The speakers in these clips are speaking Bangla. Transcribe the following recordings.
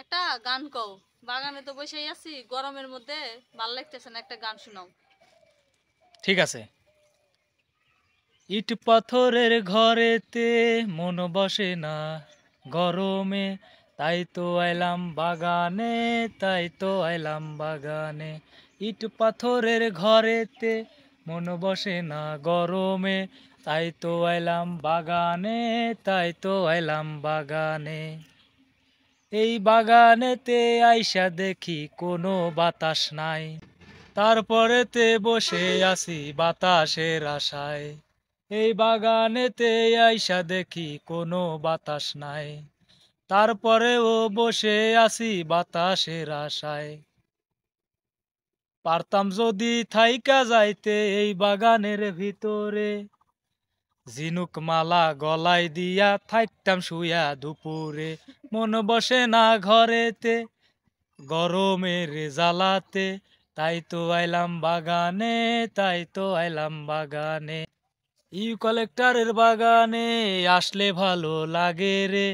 একটা গান কও, বাগানে তো বসেই আছি গরমের মধ্যে, ভাল লাগতেছে না, একটা গান শোনাও। ঠিক আছে। ইট পাথরের ঘরেতে মন বসে না গরমে, তাই তো আইলাম বাগানে, তাই তো আইলাম বাগানে। ইট পাথরের ঘরেতে মন বসে না গরমে, তাই তো আইলাম বাগানে, তাই তো আইলাম বাগানে। এই বাগানেতে আইসা দেখি কোনো বাতাস নাই, তারপরেতে বসে আছি বাতাসের আশায়। এই বাগানেতে আইসা দেখি কোনো বাতাস নাই, তারপরেও বসে আছি বাতাসের আশায়। পারতাম যদি থাইকা যাইতে এই বাগানের ভিতরে, ঝিনুক মালা গলায় দিয়া থাকতাম শুয়া দুপুরে। মন বসে না ঘরেতে গরমের জ্বালাতে, তাই তো আইলাম বাগানে, তাই তো আইলাম বাগানে। ইউক্যালিপটাসের বাগানে আসলে ভালো লাগে রে,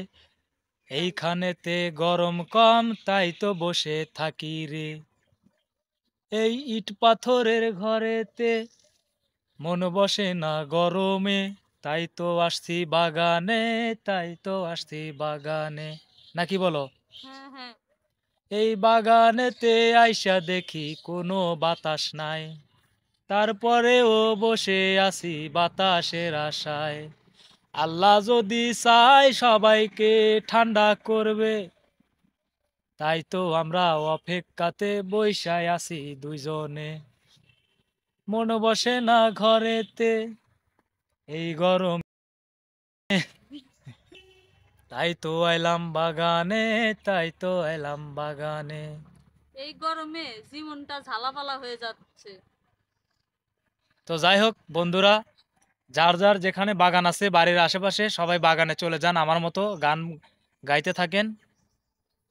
এইখানেতে গরম কম, তাই তো বসে থাকি রে। এই ইট পাথরের ঘরেতে মন বসে না গরমে, তাই তো আসছি বাগানে, তাই তো আসছি বাগানে। নাকি বলো? হ্যাঁ হ্যাঁ। এই বাগানেতে আইসা দেখি কোনো বাতাস নাই, তারপরেও বসে আছি বাতাসের আশায়। আল্লাহ যদি চায় সবাইকে ঠান্ডা করবে, তাই তো আমরা অপেক্ষাতে বইসায় আছি দুইজনে। মন বসে না ঘরেতে এই গরম, তাই তো আইলাম বাগানে, তাই তো আইলাম বাগানে। এই গরমে জীবনটা ঝালাপালা হয়ে যাচ্ছে। তো যাই হোক বন্ধুরা, যার যার যেখানে বাগান আছে বাড়ির আশেপাশে সবাই বাগানে চলে যান, আমার মতো গান গাইতে থাকেন।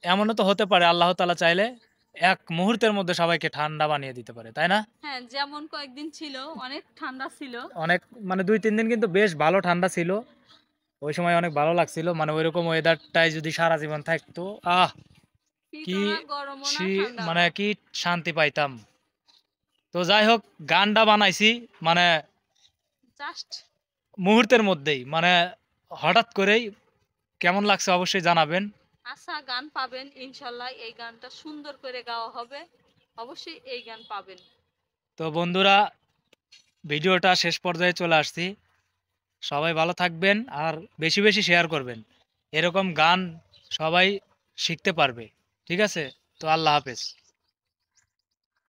এমনও তো হতে পারে আল্লাহ তাআলা চাইলে এক মুহূর্তের মধ্যে সবাইকে ঠান্ডা বানিয়ে দিতে পারে, তাই না? হ্যাঁ, যেমন কয়েকদিন ছিল অনেক ঠান্ডা ছিল। অনেক মানে 2-3 দিন কিন্তু বেশ ভালো ঠান্ডা ছিল। ওই সময় অনেক ভালো লাগছিল, মানে ওইরকম ওয়েদারটাই যদি সারা জীবন থাকতো, আহ কি শীতও না, গরমও না, সি ঠান্ডা মানে না। কি শান্তি পাইতাম। তো যাই হোক, গানটা বানাইছি মানে জাস্ট। মুহূর্তের মধ্যেই, মানে হঠাৎ করেই। কেমন লাগছে অবশ্যই জানাবেন। আশা গান পাবেন ইনশাল্লাহ, এই গানটা সুন্দর করে গাওয়া হবে, অবশ্যই এই গান পাবেন। তো বন্ধুরা, ভিডিওটা শেষ পর্যায়ে চলে আসছি। সবাই ভালো থাকবেন আর বেশি বেশি শেয়ার করবেন, এরকম গান সবাই শিখতে পারবে। ঠিক আছে? তো আল্লাহ হাফেজ।